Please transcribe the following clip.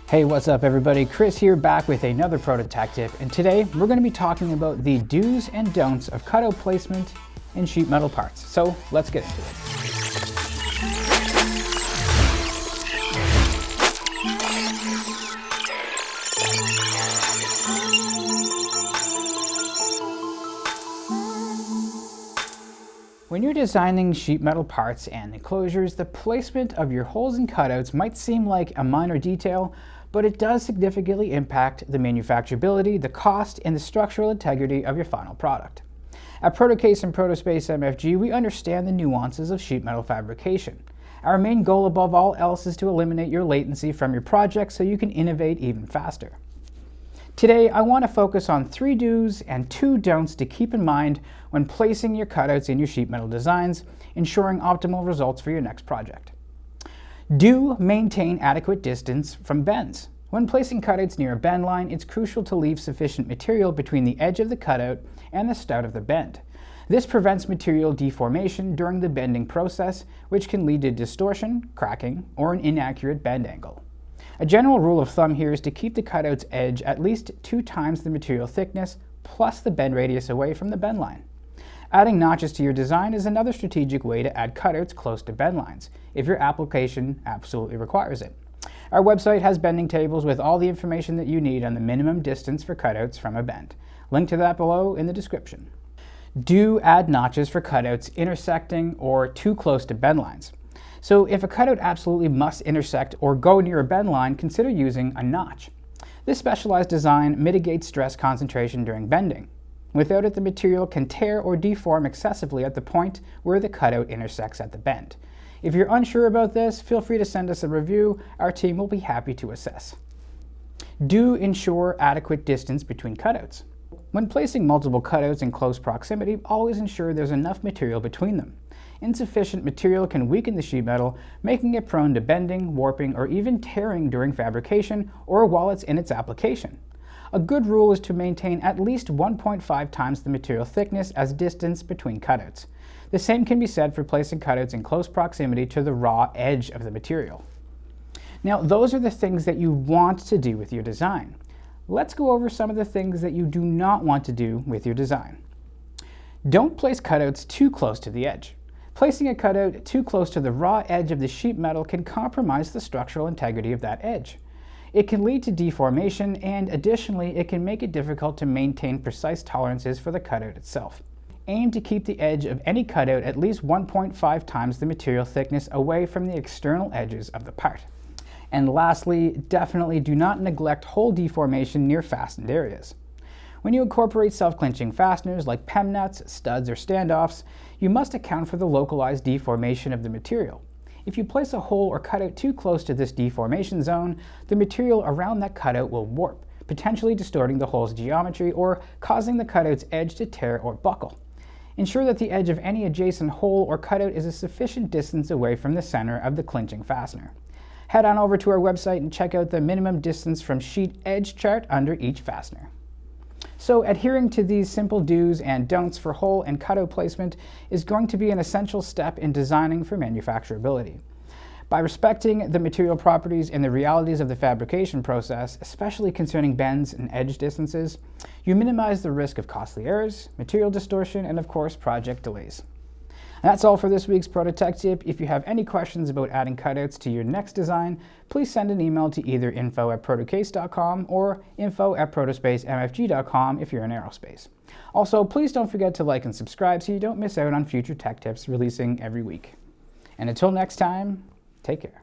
Hey, what's up everybody? Chris here, back with another Proto tech tip, and today we're going to be talking about the do's and don'ts of cutout placement in sheet metal parts. So let's get into it. When you're designing sheet metal parts and enclosures, the placement of your holes and cutouts might seem like a minor detail, but it does significantly impact the manufacturability, the cost, and the structural integrity of your final product. At Protocase and Protospace MFG, we understand the nuances of sheet metal fabrication. Our main goal above all else is to eliminate your latency from your project so you can innovate even faster. Today, I want to focus on 3 do's and 2 don'ts to keep in mind when placing your cutouts in your sheet metal designs, ensuring optimal results for your next project. Do maintain adequate distance from bends. When placing cutouts near a bend line, it's crucial to leave sufficient material between the edge of the cutout and the start of the bend. This prevents material deformation during the bending process, which can lead to distortion, cracking, or an inaccurate bend angle. A general rule of thumb here is to keep the cutout's edge at least 2 times the material thickness plus the bend radius away from the bend line. Adding notches to your design is another strategic way to add cutouts close to bend lines, if your application absolutely requires it. Our website has bending tables with all the information that you need on the minimum distance for cutouts from a bend. Link to that below in the description. Do add notches for cutouts intersecting or too close to bend lines. So if a cutout absolutely must intersect or go near a bend line, consider using a notch. This specialized design mitigates stress concentration during bending. Without it, the material can tear or deform excessively at the point where the cutout intersects at the bend. If you're unsure about this, feel free to send us a review. Our team will be happy to assess. Do ensure adequate distance between cutouts. When placing multiple cutouts in close proximity, always ensure there's enough material between them. Insufficient material can weaken the sheet metal, making it prone to bending, warping, or even tearing during fabrication or while it's in its application. A good rule is to maintain at least 1.5 times the material thickness as distance between cutouts. The same can be said for placing cutouts in close proximity to the raw edge of the material. Now, those are the things that you want to do with your design. Let's go over some of the things that you do not want to do with your design. Don't place cutouts too close to the edge. Placing a cutout too close to the raw edge of the sheet metal can compromise the structural integrity of that edge. It can lead to deformation, and additionally, it can make it difficult to maintain precise tolerances for the cutout itself. Aim to keep the edge of any cutout at least 1.5 times the material thickness away from the external edges of the part. And lastly, definitely do not neglect hole deformation near fastened areas. When you incorporate self-clinching fasteners like PEM nuts, studs, or standoffs, you must account for the localized deformation of the material. If you place a hole or cutout too close to this deformation zone, the material around that cutout will warp, potentially distorting the hole's geometry or causing the cutout's edge to tear or buckle. Ensure that the edge of any adjacent hole or cutout is a sufficient distance away from the center of the clinching fastener. Head on over to our website and check out the minimum distance from sheet edge chart under each fastener. So adhering to these simple do's and don'ts for hole and cutout placement is going to be an essential step in designing for manufacturability. By respecting the material properties and the realities of the fabrication process, especially concerning bends and edge distances, you minimize the risk of costly errors, material distortion, and of course, project delays. That's all for this week's Proto Tech Tip. If you have any questions about adding cutouts to your next design, please send an email to either info@protocase.com or info@protospacemfg.com if you're in aerospace. Also, please don't forget to like and subscribe so you don't miss out on future tech tips releasing every week. And until next time, take care.